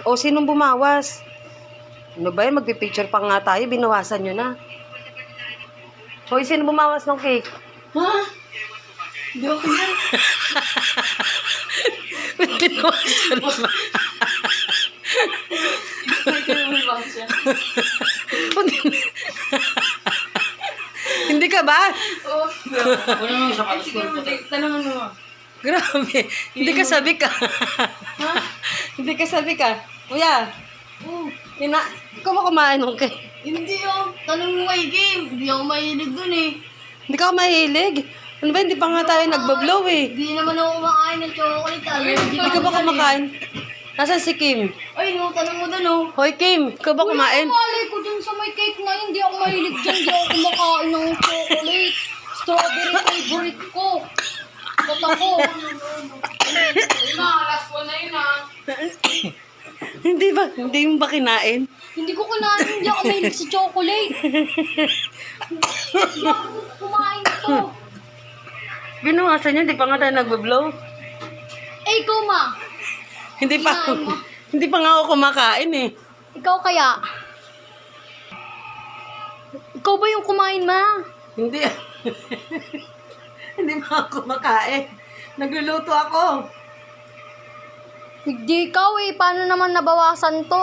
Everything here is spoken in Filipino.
O, sinong bumawas? Ano ba yan? Magpipicture pa nga tayo. Binawasan nyo na. Hoy, sino bumawas ng cake? Ha? Hindi ako yan. Binawasan ba? Hindi ka ba? Oo. Wala naman sa kalos. Tanungan mo. Grabe. Hindi ka sabi ka. Ha? Hindi ka sabi ka. Kuya, Oo. ikaw ba kumain ng cake? Hindi oh. Tanong mo kay Kim. Hindi ako mahilig dun eh. Hindi ka mahilig. Ano ba, hindi pa nga tayo nagbablow eh. Hindi naman ako kumakain ng chocolate. Hindi ka ba kumakain? Nasaan si Kim? Ay, no, tanong mo dun oh. Hoy Kim, ikaw ba kumain? Malay ko dun sa may cake na hindi ako mahilig dyan. Hindi ako kumakain ng chocolate. Strawberry favorite ko. Ba't ako? Last one na yun ah. Hindi mo ba kinain? Hindi ko kinain, hindi ako mahilig sa chocolate. Hindi ako kumain ito. Binawasan niya, hindi pa nga tayo nagbablow. Eh, ikaw ma. Hindi pa, Kinain mo? hindi pa nga ako kumakain eh. Ikaw kaya? Ikaw ba yung kumain ma? Hindi. Hindi pa ako kumakain. Nagluluto ako. Hindi ikaw eh. Paano naman nabawasan to?